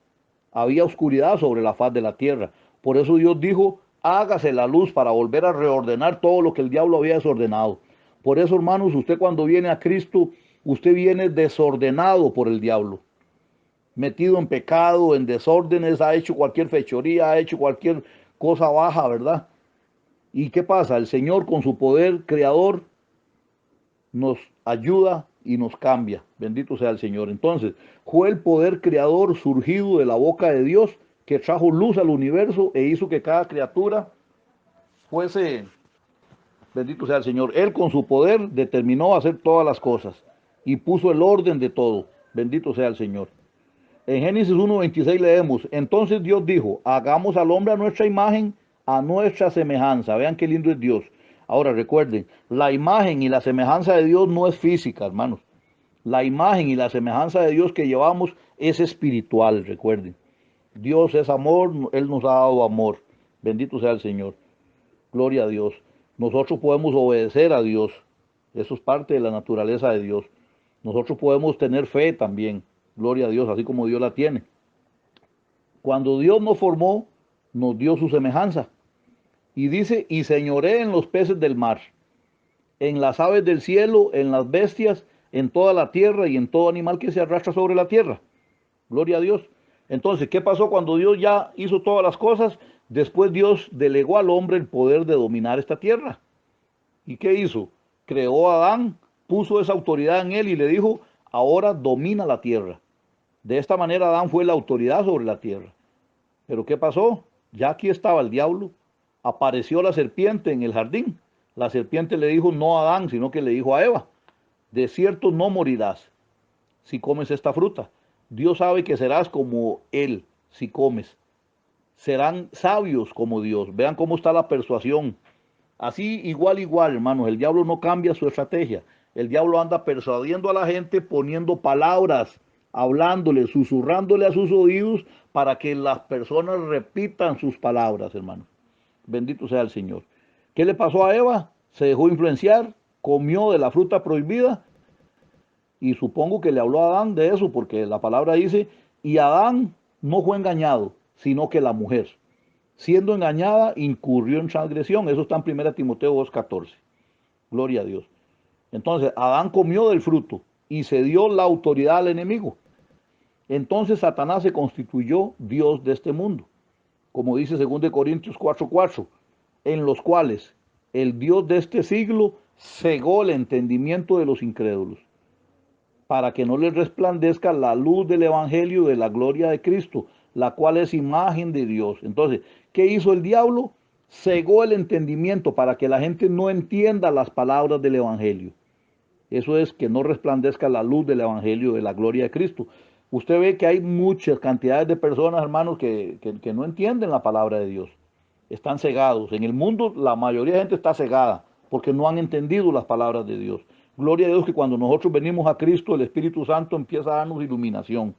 Había oscuridad sobre la faz de la tierra. Por eso Dios dijo, hágase la luz para volver a reordenar todo lo que el diablo había desordenado. Por eso, hermanos, usted cuando viene a Cristo, usted viene desordenado por el diablo. Metido en pecado, en desórdenes, ha hecho cualquier fechoría, ha hecho cualquier cosa baja, ¿verdad? ¿Y qué pasa? El Señor con su poder creador nos ayuda y nos cambia. Bendito sea el Señor. Entonces, fue el poder creador surgido de la boca de Dios que trajo luz al universo e hizo que cada criatura fuese, bendito sea el Señor. Él con su poder determinó hacer todas las cosas y puso el orden de todo. Bendito sea el Señor. En Génesis 1:26 leemos, entonces Dios dijo, hagamos al hombre a nuestra imagen, a nuestra semejanza. Vean qué lindo es Dios. Ahora recuerden, la imagen y la semejanza de Dios no es física, hermanos. La imagen y la semejanza de Dios que llevamos es espiritual, recuerden. Dios es amor, Él nos ha dado amor. Bendito sea el Señor. Gloria a Dios. Nosotros podemos obedecer a Dios. Eso es parte de la naturaleza de Dios. Nosotros podemos tener fe también, gloria a Dios, así como Dios la tiene. Cuando Dios nos formó, nos dio su semejanza. Y dice, y señoré en los peces del mar, en las aves del cielo, en las bestias, en toda la tierra y en todo animal que se arrastra sobre la tierra. Gloria a Dios. Entonces, ¿qué pasó cuando Dios ya hizo todas las cosas? Después Dios delegó al hombre el poder de dominar esta tierra. ¿Y qué hizo? Creó a Adán, puso esa autoridad en él y le dijo, ahora domina la tierra. De esta manera Adán fue la autoridad sobre la tierra. Pero ¿qué pasó? Ya aquí estaba el diablo. Apareció la serpiente en el jardín. La serpiente le dijo no a Adán, sino que le dijo a Eva, de cierto no morirás si comes esta fruta. Dios sabe que serás como Él si comes. Serán sabios como Dios. Vean cómo está la persuasión. Así igual, hermanos. El diablo no cambia su estrategia. El diablo anda persuadiendo a la gente, poniendo palabras, hablándole, susurrándole a sus oídos para que las personas repitan sus palabras, hermanos. Bendito sea el Señor. ¿Qué le pasó a Eva? Se dejó influenciar, comió de la fruta prohibida y supongo que le habló a Adán de eso porque la palabra dice, y Adán no fue engañado, sino que la mujer, siendo engañada, incurrió en transgresión. Eso está en 1 Timoteo 2:14. Gloria a Dios. Entonces, Adán comió del fruto y se dio la autoridad al enemigo. Entonces Satanás se constituyó Dios de este mundo, como dice 2 Corintios 4:4, en los cuales el Dios de este siglo cegó el entendimiento de los incrédulos, para que no les resplandezca la luz del Evangelio de la gloria de Cristo, la cual es imagen de Dios. Entonces, ¿qué hizo el diablo? Cegó el entendimiento para que la gente no entienda las palabras del Evangelio. Eso es que no resplandezca la luz del Evangelio de la gloria de Cristo. Usted ve que hay muchas cantidades de personas, hermanos, que no entienden la palabra de Dios. Están cegados. En el mundo la mayoría de gente está cegada porque no han entendido las palabras de Dios. Gloria a Dios que cuando nosotros venimos a Cristo, el Espíritu Santo empieza a darnos iluminación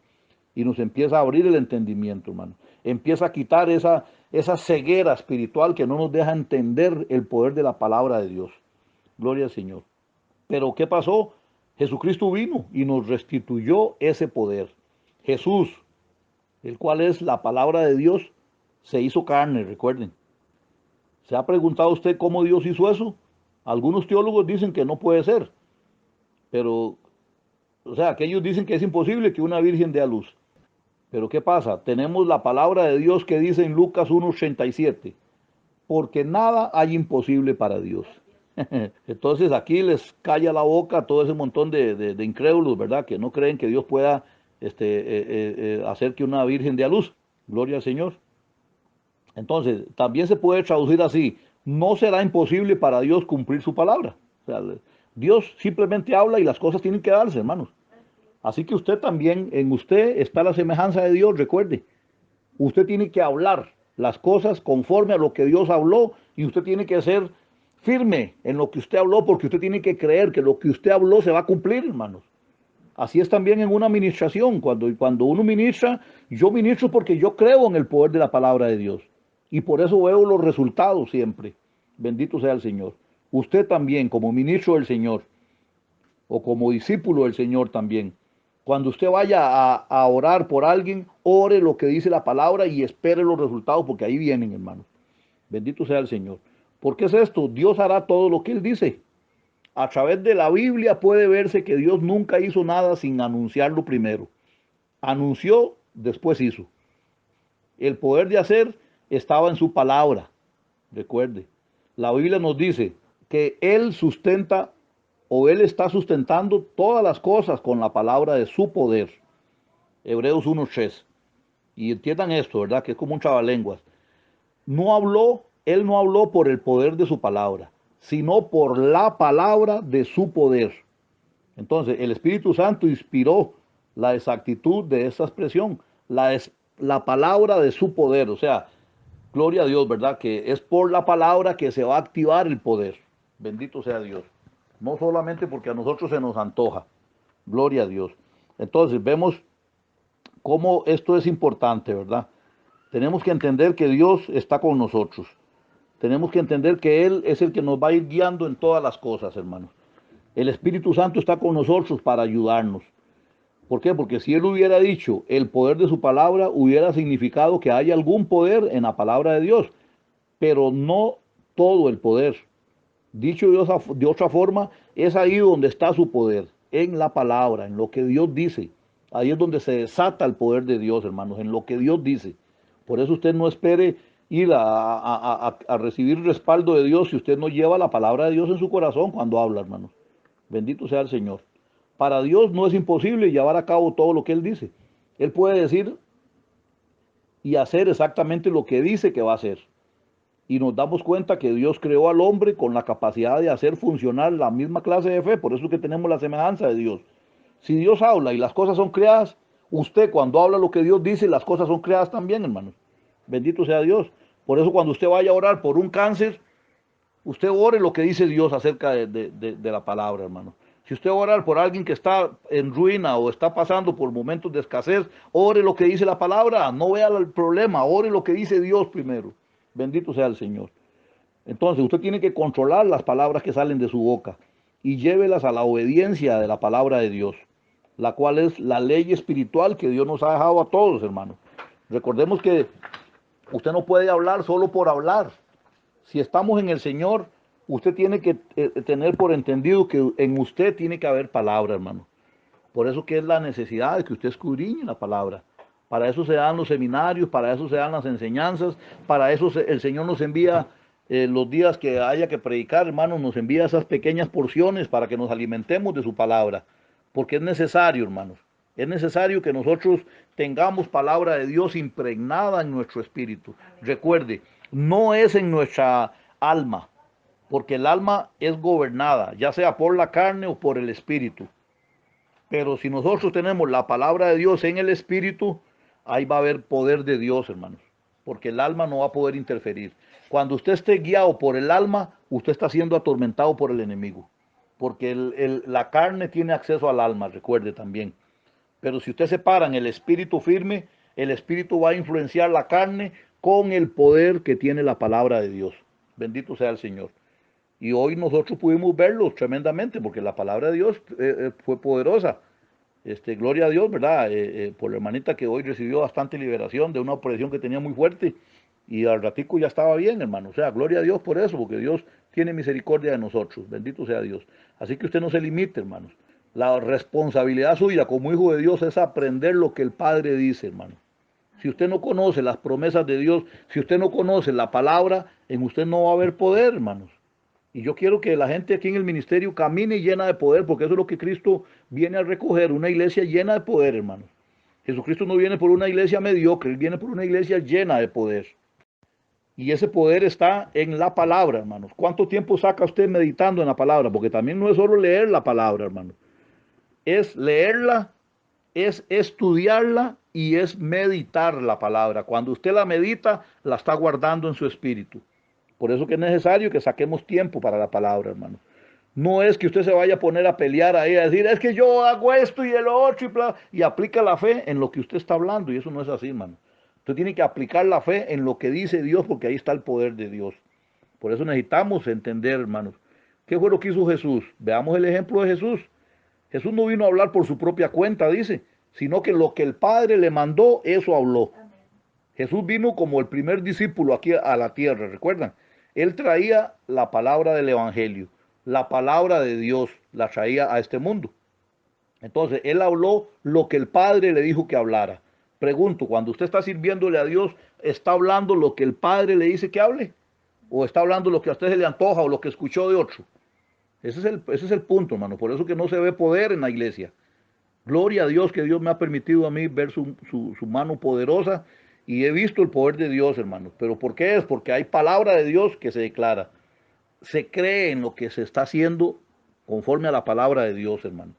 y nos empieza a abrir el entendimiento, hermano. Empieza a quitar esa ceguera espiritual que no nos deja entender el poder de la palabra de Dios. Gloria al Señor. Pero ¿qué pasó? Jesucristo vino y nos restituyó ese poder. Jesús, el cual es la palabra de Dios, se hizo carne, recuerden. ¿Se ha preguntado usted cómo Dios hizo eso? Algunos teólogos dicen que no puede ser, pero, o sea, que ellos dicen que es imposible que una virgen dé a luz. Pero ¿qué pasa? Tenemos la palabra de Dios que dice en Lucas 1:87, porque nada hay imposible para Dios. Entonces aquí les calla la boca a todo ese montón de incrédulos, ¿verdad? Que no creen que Dios pueda hacer que una virgen dé a luz. Gloria al Señor. Entonces, también se puede traducir así, no será imposible para Dios cumplir su palabra. O sea, Dios simplemente habla y las cosas tienen que darse, hermanos. Así que usted también, en usted está la semejanza de Dios, recuerde. Usted tiene que hablar las cosas conforme a lo que Dios habló y usted tiene que ser firme en lo que usted habló porque usted tiene que creer que lo que usted habló se va a cumplir, hermanos. Así es también en una administración. Cuando uno ministra, yo ministro porque yo creo en el poder de la palabra de Dios. Y por eso veo los resultados siempre. Bendito sea el Señor. Usted también, como ministro del Señor, o como discípulo del Señor también, cuando usted vaya a orar por alguien, ore lo que dice la palabra y espere los resultados, porque ahí vienen, hermanos. Bendito sea el Señor. ¿Por qué es esto? Dios hará todo lo que Él dice. A través de la Biblia puede verse que Dios nunca hizo nada sin anunciarlo primero. Anunció, después hizo. El poder de hacer estaba en su palabra. Recuerde, la Biblia nos dice que Él sustenta o Él está sustentando todas las cosas con la palabra de su poder. Hebreos 1:3. Y entiendan esto, ¿verdad? Que es como un trabalenguas. Él no habló por el poder de su palabra, sino por la palabra de su poder. Entonces, el Espíritu Santo inspiró la exactitud de esta expresión, la palabra de su poder. O sea, gloria a Dios, ¿verdad? Que es por la palabra que se va a activar el poder. Bendito sea Dios. No solamente porque a nosotros se nos antoja. Gloria a Dios. Entonces, vemos cómo esto es importante, ¿verdad? Tenemos que entender que Dios está con nosotros. Tenemos que entender que Él es el que nos va a ir guiando en todas las cosas, hermanos. El Espíritu Santo está con nosotros para ayudarnos. ¿Por qué? Porque si Él hubiera dicho el poder de su palabra, hubiera significado que hay algún poder en la palabra de Dios, pero no todo el poder. Dicho de otra forma, es ahí donde está su poder, en la palabra, en lo que Dios dice. Ahí es donde se desata el poder de Dios, hermanos, en lo que Dios dice. Por eso usted no espere ir a recibir respaldo de Dios si usted no lleva la palabra de Dios en su corazón cuando habla, hermanos. Bendito sea el Señor. Para Dios no es imposible llevar a cabo todo lo que Él dice. Él puede decir y hacer exactamente lo que dice que va a hacer. Y nos damos cuenta que Dios creó al hombre con la capacidad de hacer funcionar la misma clase de fe. Por eso es que tenemos la semejanza de Dios. Si Dios habla y las cosas son creadas, usted cuando habla lo que Dios dice, las cosas son creadas también, hermanos. Bendito sea Dios. Por eso cuando usted vaya a orar por un cáncer, usted ore lo que dice Dios acerca de la palabra, hermano. Si usted va a orar por alguien que está en ruina o está pasando por momentos de escasez, ore lo que dice la palabra, no vea el problema, ore lo que dice Dios primero. Bendito sea el Señor. Entonces usted tiene que controlar las palabras que salen de su boca y llévelas a la obediencia de la palabra de Dios, la cual es la ley espiritual que Dios nos ha dejado a todos, hermanos. Recordemos que usted no puede hablar solo por hablar. Si estamos en el Señor, usted tiene que tener por entendido que en usted tiene que haber palabra, hermano. Por eso que es la necesidad de que usted escudriñe la palabra. Para eso se dan los seminarios, para eso se dan las enseñanzas, para eso el Señor nos envía los días que haya que predicar, hermanos, nos envía esas pequeñas porciones para que nos alimentemos de su palabra. Porque es necesario, hermanos. Es necesario que nosotros tengamos palabra de Dios impregnada en nuestro espíritu. Recuerde, no es en nuestra alma, porque el alma es gobernada, ya sea por la carne o por el espíritu. Pero si nosotros tenemos la palabra de Dios en el espíritu, ahí va a haber poder de Dios, hermanos, porque el alma no va a poder interferir. Cuando usted esté guiado por el alma, usted está siendo atormentado por el enemigo, porque la carne tiene acceso al alma, recuerde también. Pero si usted se para en el espíritu firme, el espíritu va a influenciar la carne con el poder que tiene la palabra de Dios. Bendito sea el Señor. Y hoy nosotros pudimos verlo tremendamente, porque la palabra de Dios fue poderosa. Gloria a Dios, ¿verdad? Por la hermanita que hoy recibió bastante liberación de una opresión que tenía muy fuerte. Y al ratico ya estaba bien, hermano. O sea, gloria a Dios por eso, porque Dios tiene misericordia de nosotros. Bendito sea Dios. Así que usted no se limite, hermanos. La responsabilidad suya como hijo de Dios es aprender lo que el Padre dice, hermano. Si usted no conoce las promesas de Dios, si usted no conoce la palabra, en usted no va a haber poder, hermanos. Y yo quiero que la gente aquí en el ministerio camine llena de poder, porque eso es lo que Cristo viene a recoger, una iglesia llena de poder, hermanos. Jesucristo no viene por una iglesia mediocre, Él viene por una iglesia llena de poder. Y ese poder está en la palabra, hermanos. ¿Cuánto tiempo saca usted meditando en la palabra? Porque también no es solo leer la palabra, hermanos. Es leerla, es estudiarla y es meditar la palabra. Cuando usted la medita, la está guardando en su espíritu. Por eso que es necesario que saquemos tiempo para la palabra, hermano. No es que usted se vaya a poner a pelear ahí, a decir, es que yo hago esto y el otro, y aplica la fe en lo que usted está hablando, y eso no es así, hermano. Usted tiene que aplicar la fe en lo que dice Dios, porque ahí está el poder de Dios. Por eso necesitamos entender, hermanos, qué fue lo que hizo Jesús. Veamos el ejemplo de Jesús. Jesús no vino a hablar por su propia cuenta, dice, sino que lo que el Padre le mandó, eso habló. Jesús vino como el primer discípulo aquí a la tierra, ¿recuerdan? Él traía la palabra del Evangelio, la palabra de Dios, la traía a este mundo. Entonces, él habló lo que el Padre le dijo que hablara. Pregunto, cuando usted está sirviéndole a Dios, ¿está hablando lo que el Padre le dice que hable? ¿O está hablando lo que a usted se le antoja o lo que escuchó de otro? Ese es el punto, hermano. Por eso que no se ve poder en la iglesia. Gloria a Dios que Dios me ha permitido a mí ver su mano poderosa y he visto el poder de Dios, hermanos. ¿Pero por qué es? Porque hay palabra de Dios que se declara. Se cree en lo que se está haciendo conforme a la palabra de Dios, hermano.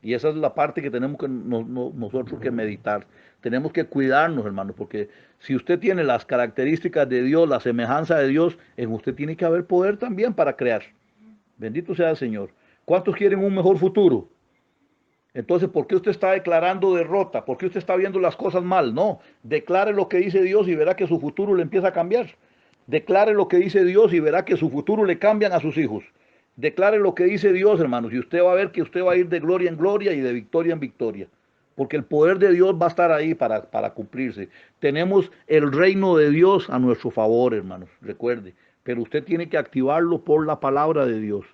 Y esa es la parte que tenemos que nosotros que meditar. Tenemos que cuidarnos, hermano, porque si usted tiene las características de Dios, la semejanza de Dios, en usted tiene que haber poder también para crear. Bendito sea el Señor. ¿Cuántos quieren un mejor futuro? Entonces, ¿por qué usted está declarando derrota? ¿Por qué usted está viendo las cosas mal? No, declare lo que dice Dios y verá que su futuro le empieza a cambiar. Declare lo que dice Dios y verá que su futuro le cambian a sus hijos. Declare lo que dice Dios, hermanos, y usted va a ver que usted va a ir de gloria en gloria y de victoria en victoria, porque el poder de Dios va a estar ahí para cumplirse. Tenemos el reino de Dios a nuestro favor, hermanos, recuerde, pero usted tiene que activarlo por la palabra de Dios.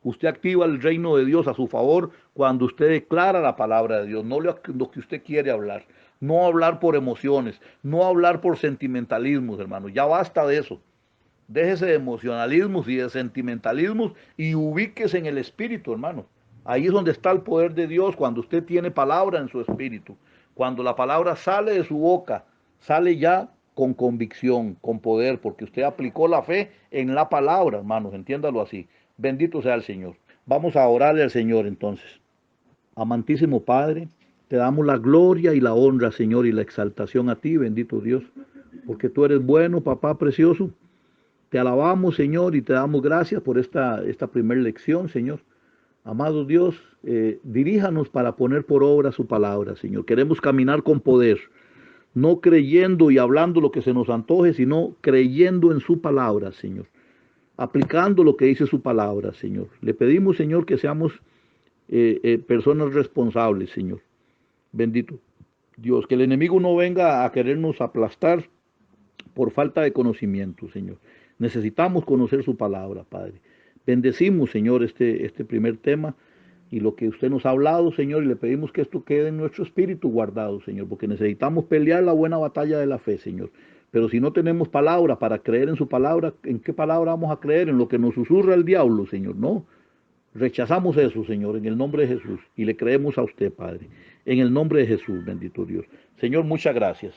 Usted activa el reino de Dios a su favor cuando usted declara la palabra de Dios, no lo que usted quiere hablar, no hablar por emociones, no hablar por sentimentalismos, hermanos, ya basta de eso. Déjese de emocionalismos y de sentimentalismos y ubíquese en el espíritu, hermano. Ahí es donde está el poder de Dios, cuando usted tiene palabra en su espíritu. Cuando la palabra sale de su boca, sale ya con convicción, con poder, porque usted aplicó la fe en la palabra, hermanos, entiéndalo así. Bendito sea el Señor. Vamos a orarle al Señor entonces. Amantísimo Padre, te damos la gloria y la honra, Señor, y la exaltación a ti, bendito Dios, porque tú eres bueno, papá precioso. Te alabamos, Señor, y te damos gracias por esta primera lección, Señor. Amado Dios, diríjanos para poner por obra su palabra, Señor. Queremos caminar con poder, no creyendo y hablando lo que se nos antoje, sino creyendo en su palabra, Señor. Aplicando lo que dice su palabra, Señor. Le pedimos, Señor, que seamos personas responsables, Señor. Bendito Dios, que el enemigo no venga a querernos aplastar por falta de conocimiento, Señor. Necesitamos conocer su palabra, Padre. Bendecimos, Señor, este primer tema y lo que usted nos ha hablado, Señor, y le pedimos que esto quede en nuestro espíritu guardado, Señor, porque necesitamos pelear la buena batalla de la fe, Señor. Pero si no tenemos palabra para creer en su palabra, ¿en qué palabra vamos a creer? En lo que nos susurra el diablo, Señor, no. Rechazamos eso, Señor, en el nombre de Jesús, y le creemos a usted, Padre. En el nombre de Jesús, bendito Dios. Señor, muchas gracias.